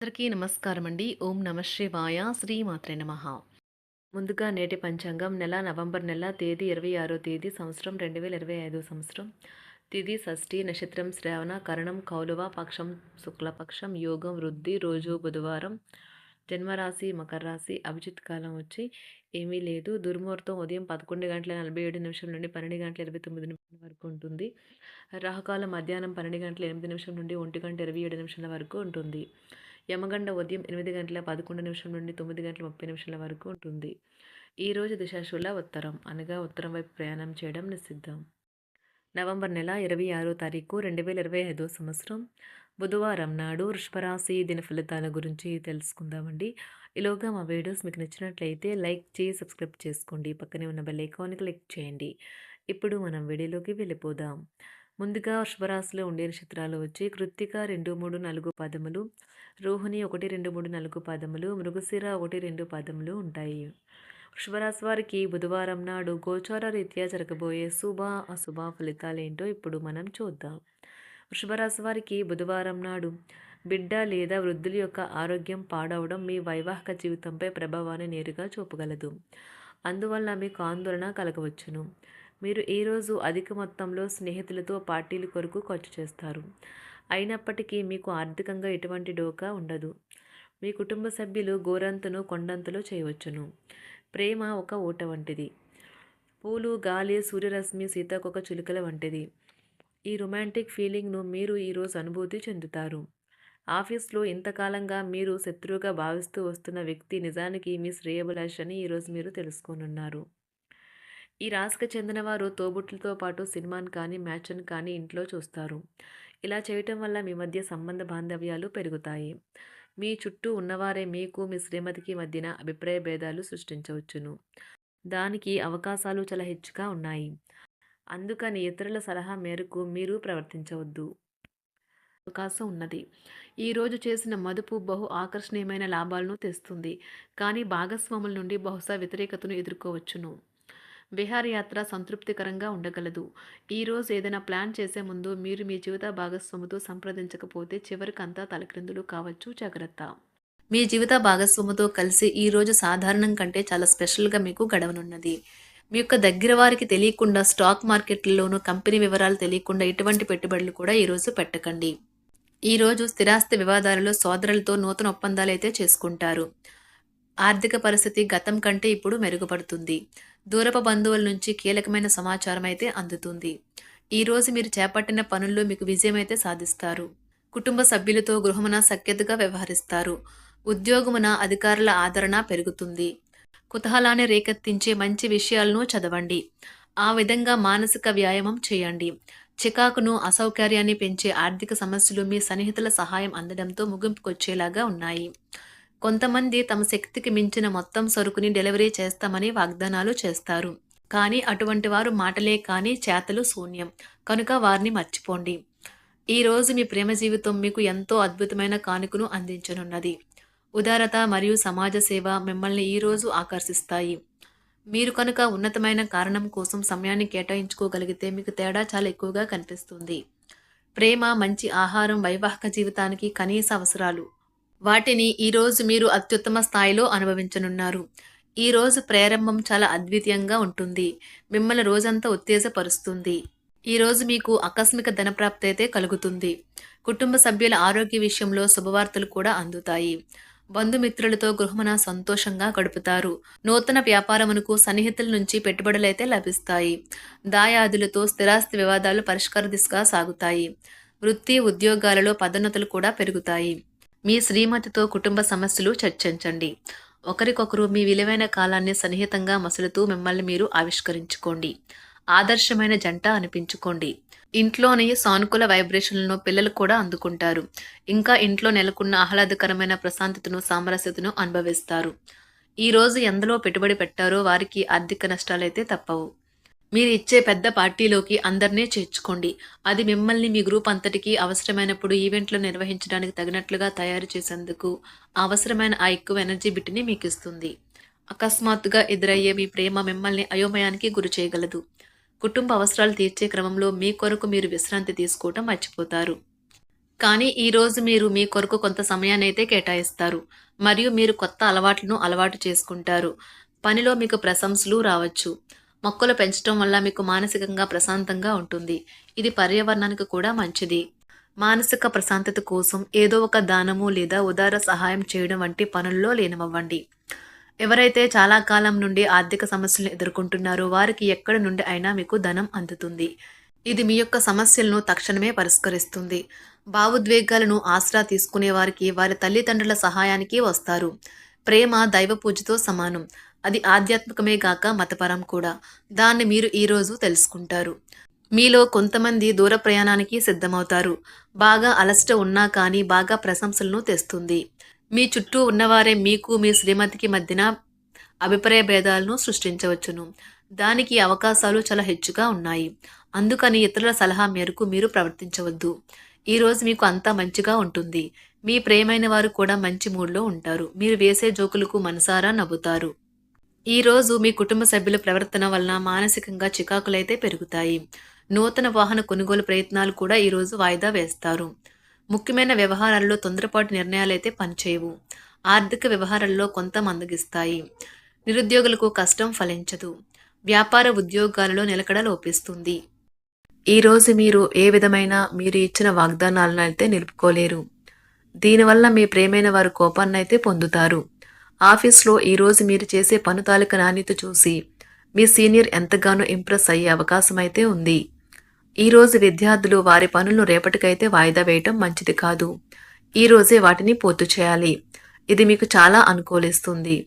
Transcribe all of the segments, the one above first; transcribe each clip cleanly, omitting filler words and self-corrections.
అందరికీ నమస్కారం అండి. ఓం నమ శివాయ. శ్రీమాత్రే నమః. ముందుగా నేటి పంచాంగం నవంబర్ నెల తేదీ 26వ తేదీ సంవత్సరం 2025 సంవత్సరం. తిథి షష్ఠి, నక్షత్రం శ్రవణ, కరణం కౌలవ, పక్షం శుక్లపక్షం, యోగం వృద్ధి, రోజు బుధవారం, జన్మరాశి మకర రాశి, అభిజిత్ కాలం వచ్చి ఏమీ లేదు. దుర్ముహూర్తం ఉదయం 11:47 నుండి 12:29 వరకు ఉంటుంది. రాహుకాలం మధ్యాహ్నం 12:08 నుండి 1:27 వరకు ఉంటుంది. యమగండ ఉదయం 8:11 నుండి 9:30 వరకు ఉంటుంది. ఈరోజు దిశాశూల ఉత్తరం అనగా ఉత్తరం వైపు ప్రయాణం చేయడం నిషిద్ధం. నవంబర్ నెల 26వ తారీఖు 2025 సంవత్సరం బుధవారం నాడు వృషభరాశి దిన ఫలితాల గురించి తెలుసుకుందామండి. ఈలోగా మా వీడియోస్ మీకు నచ్చినట్లయితే లైక్ చేసి సబ్స్క్రైబ్ చేసుకోండి. పక్కనే ఉన్న బెల్ ఐకాన్ని క్లిక్ చేయండి. ఇప్పుడు మనం వీడియోలోకి వెళ్ళిపోదాం. ముందుగా వృషభరాశిలో ఉండే నక్షత్రాలు వచ్చి కృత్తిక 2, 3, 4 పాదములు, రోహిణి 1, 2, 3, 4 పాదములు, మృగశిర 1, 2 పాదములు ఉంటాయి. వృషభరాశి వారికి బుధవారం నాడు గోచార రీత్యా జరగబోయే శుభ అశుభ ఫలితాలేంటో ఇప్పుడు మనం చూద్దాం. వృషభరాశి వారికి బుధవారం నాడు బిడ్డ లేదా వృద్ధుల యొక్క ఆరోగ్యం పాడవడం మీ వైవాహిక జీవితంపై ప్రభావాన్ని నేరుగా చూపగలదు. అందువల్ల మీకు ఆందోళన కలగవచ్చును. మీరు ఈరోజు అధిక మొత్తంలో స్నేహితులతో పార్టీల కొరకు ఖర్చు చేస్తారు. అయినప్పటికీ మీకు ఆర్థికంగా ఎటువంటి డోకా ఉండదు. మీ కుటుంబ సభ్యులు గోరంతను కొండంతలో చేయవచ్చును. ప్రేమ ఒక ఊట వంటిది. పూలు, గాలి, సూర్యరశ్మి, సీతాకొక చిలుకల వంటిది. ఈ రొమాంటిక్ ఫీలింగ్ను మీరు ఈరోజు అనుభూతి చెందుతారు. ఆఫీస్లో ఇంతకాలంగా మీరు శత్రువుగా భావిస్తూ వస్తున్న వ్యక్తి నిజానికి మీ శ్రేయభిలాష అని ఈరోజు మీరు తెలుసుకోనున్నారు. ఈ రాశికి చెందిన వారు తోబుట్టులతో పాటు సినిమాని కానీ మ్యాచ్ని కానీ ఇంట్లో చూస్తారు. ఇలా చేయటం వల్ల మీ మధ్య సంబంధ బాంధవ్యాలు పెరుగుతాయి. మీ చుట్టూ ఉన్నవారే మీకు మీ శ్రీమతికి మధ్యన అభిప్రాయ భేదాలు సృష్టించవచ్చును. దానికి అవకాశాలు చాలా హెచ్చుగా ఉన్నాయి. అందుకని ఇతరుల సలహా మేరకు మీరు ప్రవర్తించవద్దు. అవకాశం ఉన్నది. ఈరోజు చేసిన మదుపు బహు ఆకర్షణీయమైన లాభాలను తెస్తుంది. కానీ భాగస్వాముల నుండి బహుశా వ్యతిరేకతను ఎదుర్కోవచ్చును. విహారయాత్ర సంతృప్తికరంగా ఉండగలదు. ఈరోజు ఏదైనా ప్లాన్ చేసే ముందు మీరు మీ జీవిత భాగస్వామితో సంప్రదించకపోతే చివరికంతా తలక్రిందులు కావచ్చు. జాగ్రత్త. మీ జీవిత భాగస్వామితో కలిసి ఈరోజు సాధారణం కంటే చాలా స్పెషల్గా మీకు గడవనున్నది. మీ యొక్క దగ్గర వారికి తెలియకుండా స్టాక్ మార్కెట్లలోనూ కంపెనీ వివరాలు తెలియకుండా ఎటువంటి పెట్టుబడులు కూడా ఈరోజు పెట్టకండి. ఈరోజు స్థిరాస్తి వివాదాలలో సోదరులతో నూతన ఒప్పందాలు అయితే చేసుకుంటారు. ఆర్థిక పరిస్థితి గతం కంటే ఇప్పుడు మెరుగుపడుతుంది. దూరపు బంధువుల నుంచి కీలకమైన సమాచారం అయితే అందుతుంది. ఈరోజు మీరు చేపట్టిన పనుల్లో మీకు విజయం అయితే సాధిస్తారు. కుటుంబ సభ్యులతో గృహమున సఖ్యతగా వ్యవహరిస్తారు. ఉద్యోగమున అధికారుల ఆదరణ పెరుగుతుంది. కుతూహలాన్ని రేకెత్తించే మంచి విషయాలను చదవండి. ఆ విధంగా మానసిక వ్యాయామం చేయండి. చికాకును, అసౌకర్యాన్ని పెంచే ఆర్థిక సమస్యలు మీ సన్నిహితుల సహాయం అందడంతో ముగింపుకొచ్చేలాగా ఉన్నాయి. కొంతమంది తమ శక్తికి మించిన మొత్తం సరుకుని డెలివరీ చేస్తామని వాగ్దానాలు చేస్తారు. కానీ అటువంటి వారు మాటలే కానీ చేతలు శూన్యం. కనుక వారిని మర్చిపోండి. ఈరోజు మీ ప్రేమ జీవితం మీకు ఎంతో అద్భుతమైన కానుకను అందించనున్నది. ఉదారత మరియు సమాజ సేవ మిమ్మల్ని ఈరోజు ఆకర్షిస్తాయి. మీరు కనుక ఉన్నతమైన కారణం కోసం సమయాన్ని కేటాయించుకోగలిగితే మీకు తేడా చాలా ఎక్కువగా కనిపిస్తుంది. ప్రేమ, మంచి ఆహారం వైవాహిక జీవితానికి కనీస అవసరాలు. వాటిని ఈరోజు మీరు అత్యుత్తమ స్థాయిలో అనుభవించనున్నారు. ఈరోజు ప్రారంభం చాలా అద్వితీయంగా ఉంటుంది. మిమ్మల్ని రోజంతా ఉత్తేజపరుస్తుంది. ఈరోజు మీకు ఆకస్మిక ధనప్రాప్తి అయితే కలుగుతుంది. కుటుంబ సభ్యుల ఆరోగ్య విషయంలో శుభవార్తలు కూడా అందుతాయి. బంధుమిత్రులతో గృహమున సంతోషంగా గడుపుతారు. నూతన వ్యాపారమునకు సన్నిహితుల నుంచి పెట్టుబడులైతే లభిస్తాయి. దాయాదులతో స్థిరాస్తి వివాదాలు పరిష్కార దిశగా సాగుతాయి. వృత్తి, ఉద్యోగాలలో పదోన్నతులు కూడా పెరుగుతాయి. మీ శ్రీమతితో కుటుంబ సమస్యలు చర్చించండి. ఒకరికొకరు మీ విలువైన కాలాన్ని సన్నిహితంగా మసులుతూ మిమ్మల్ని మీరు ఆవిష్కరించుకోండి. ఆదర్శమైన జంట అనిపించుకోండి. ఇంట్లోని సానుకూల వైబ్రేషన్లను పిల్లలు కూడా అందుకుంటారు. ఇంకా ఇంట్లో నెలకొన్న ఆహ్లాదకరమైన ప్రశాంతతను, సామరస్యతను అనుభవిస్తారు. ఈరోజు ఎందులో పెట్టుబడి పెట్టారో వారికి ఆర్థిక నష్టాలైతే తప్పవు. మీరు ఇచ్చే పెద్ద పార్టీలోకి అందరినీ చేర్చుకోండి. అది మిమ్మల్ని మీ గ్రూప్ అంతటికీ అవసరమైనప్పుడు ఈవెంట్లు నిర్వహించడానికి తగినట్లుగా తయారు చేసేందుకు అవసరమైన ఆ ఎక్కువ ఎనర్జీ బిట్ని మీకు ఇస్తుంది. అకస్మాత్తుగా ఎదురయ్యే మీ ప్రేమ మిమ్మల్ని అయోమయానికి గురి చేయగలదు. కుటుంబ అవసరాలు తీర్చే క్రమంలో మీ కొరకు మీరు విశ్రాంతి తీసుకోవటం మర్చిపోతారు. కానీ ఈరోజు మీరు మీ కొరకు కొంత సమయాన్నైతే కేటాయిస్తారు. మరియు మీరు కొత్త అలవాట్లను అలవాటు చేసుకుంటారు. పనిలో మీకు ప్రశంసలు రావచ్చు. మొక్కలు పెంచటం వల్ల మీకు మానసికంగా ప్రశాంతంగా ఉంటుంది. ఇది పర్యావరణానికి కూడా మంచిది. మానసిక ప్రశాంతత కోసం ఏదో ఒక దానము లేదా ఉదార సహాయం చేయడం వంటి పనుల్లో లీనమవ్వండి. ఎవరైతే చాలా కాలం నుండి ఆర్థిక సమస్యలను ఎదుర్కొంటున్నారో వారికి ఎక్కడి నుండి అయినా మీకు ధనం అందుతుంది. ఇది మీ యొక్క సమస్యలను తక్షణమే పరిష్కరిస్తుంది. భావోద్వేగాలను ఆసరా తీసుకునే వారికి వారి తల్లిదండ్రుల సహాయానికి వస్తారు. ప్రేమ దైవ పూజతో సమానం. అది ఆధ్యాత్మికమే గాక మతపరం కూడా. దాన్ని మీరు ఈరోజు తెలుసుకుంటారు. మీలో కొంతమంది దూర ప్రయాణానికి సిద్ధమవుతారు. బాగా అలసట ఉన్నా కానీ బాగా ప్రశంసలను తెస్తుంది. మీ చుట్టూ ఉన్నవారే మీకు మీ శ్రీమతికి మధ్యన అభిప్రాయ భేదాలను సృష్టించవచ్చును. దానికి అవకాశాలు చాలా హెచ్చుగా ఉన్నాయి. అందుకని ఇతరుల సలహా మేరకు మీరు ప్రవర్తించవద్దు. ఈరోజు మీకు అంతా మంచిగా ఉంటుంది. మీ ప్రియమైన వారు కూడా మంచి మూడ్లో ఉంటారు. మీరు వేసే జోకులకు మనసారా నవ్వుతారు. ఈరోజు మీ కుటుంబ సభ్యుల ప్రవర్తన వలన మానసికంగా చికాకులైతే పెరుగుతాయి. నూతన వాహన కొనుగోలు ప్రయత్నాలు కూడా ఈరోజు వాయిదా వేస్తారు. ముఖ్యమైన వ్యవహారాల్లో తొందరపాటు నిర్ణయాలైతే పనిచేయవు. ఆర్థిక వ్యవహారాల్లో కొంత మందగిస్తాయి. నిరుద్యోగులకు కష్టం ఫలించదు. వ్యాపార ఉద్యోగాలలో నిలకడ లోపిస్తుంది. ఈరోజు మీరు ఏ విధమైన మీరు ఇచ్చిన వాగ్దానాలను అయితే నిలుపుకోలేరు. దీనివల్ల మీ ప్రేమైన వారు కోపాన్నైతే పొందుతారు. ఆఫీస్లో ఈరోజు మీరు చేసే పను తాలూకా నాణ్యత చూసి మీ సీనియర్ ఎంతగానో ఇంప్రెస్ అయ్యే అవకాశం అయితే ఉంది. ఈరోజు విద్యార్థులు వారి పనులను రేపటికైతే వాయిదా వేయటం మంచిది కాదు. ఈరోజే వాటిని పూర్తి చేయాలి. ఇది మీకు చాలా అనుకూలిస్తుంది.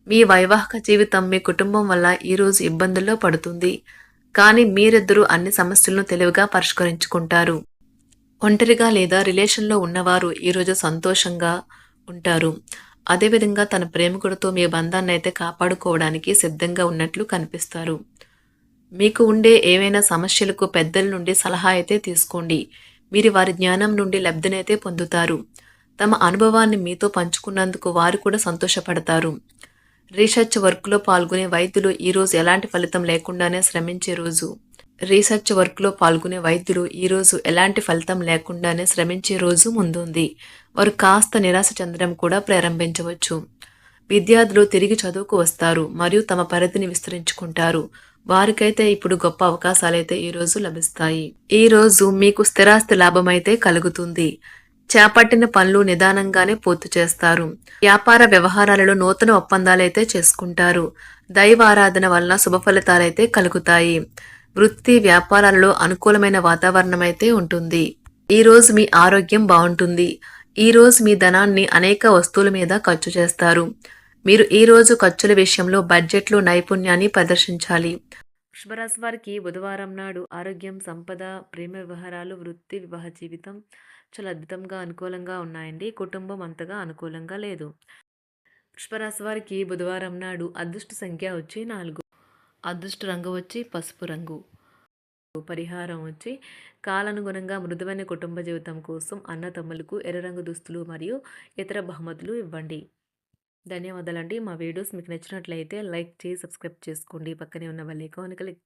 మీ వైవాహిక జీవితం మీ కుటుంబం వల్ల ఈరోజు ఇబ్బందుల్లో పడుతుంది. కానీ మీరిద్దరూ అన్ని సమస్యలను తెలివిగా పరిష్కరించుకుంటారు. ఒంటరిగా లేదా రిలేషన్లో ఉన్నవారు ఈరోజు సంతోషంగా ఉంటారు. అదేవిధంగా తన ప్రేమికుడితో మీ బంధాన్ని అయితే కాపాడుకోవడానికి సిద్ధంగా ఉన్నట్లు కనిపిస్తారు. మీకు ఉండే ఏవైనా సమస్యలకు పెద్దల నుండి సలహా అయితే తీసుకోండి. మీరు వారి జ్ఞానం నుండి లబ్ధినైతే పొందుతారు. తమ అనుభవాన్ని మీతో పంచుకున్నందుకు వారు కూడా సంతోషపడతారు. రీసెర్చ్ వర్క్లో పాల్గొనే వైద్యులు ఈరోజు ఎలాంటి ఫలితం లేకుండానే శ్రమించే రోజు. ఈరోజు ఎలాంటి ఫలితం లేకుండానే శ్రమించే రోజు ముందుంది. వారు కాస్త నిరాశ చెందడం కూడా ప్రారంభించవచ్చు. విద్యార్థులు తిరిగి చదువుకు వస్తారు మరియు తమ పరిధిని విస్తరించుకుంటారు. వారికైతే ఇప్పుడు గొప్ప అవకాశాలైతే ఈరోజు లభిస్తాయి. ఈరోజు మీకు స్థిరాస్తి లాభం అయితే కలుగుతుంది. చేపట్టిన పనులు నిదానంగానే పూర్తి చేస్తారు. వ్యాపార వ్యవహారాలలో నూతన ఒప్పందాలైతే చేసుకుంటారు. దైవ ఆరాధన వలన శుభ ఫలితాలైతే కలుగుతాయి. వృత్తి వ్యాపారాలలో అనుకూలమైన వాతావరణం అయితే ఉంటుంది. ఈరోజు మీ ఆరోగ్యం బాగుంటుంది. ఈరోజు మీ ధనాన్ని అనేక వస్తువుల మీద ఖర్చు చేస్తారు. మీరు ఈరోజు ఖర్చుల విషయంలో బడ్జెట్లో నైపుణ్యాన్ని ప్రదర్శించాలి. వృషభరాశి వారికి బుధవారం నాడు ఆరోగ్యం, సంపద, ప్రేమ వ్యవహారాలు, వృత్తి, వివాహ జీవితం చాలా అద్భుతంగా అనుకూలంగా ఉన్నాయండి. కుటుంబం అంతగా అనుకూలంగా లేదు. వృషభరాశి వారికి బుధవారం నాడు అదృష్ట సంఖ్య వచ్చి 4. అదృష్ట రంగు వచ్చి పసుపు రంగు. పరిహారం వచ్చి కాలానుగుణంగా మృదువైన కుటుంబ జీవితం కోసం అన్నతమ్ములకు ఎర్ర రంగు దుస్తులు మరియు ఇతర బహుమతులు ఇవ్వండి. ధన్యవాదాలండి. మా వీడియోస్ మీకు నచ్చినట్లయితే లైక్ చేసి సబ్స్క్రైబ్ చేసుకోండి. పక్కనే ఉన్న బెల్ ఐకాన్ క్లిక్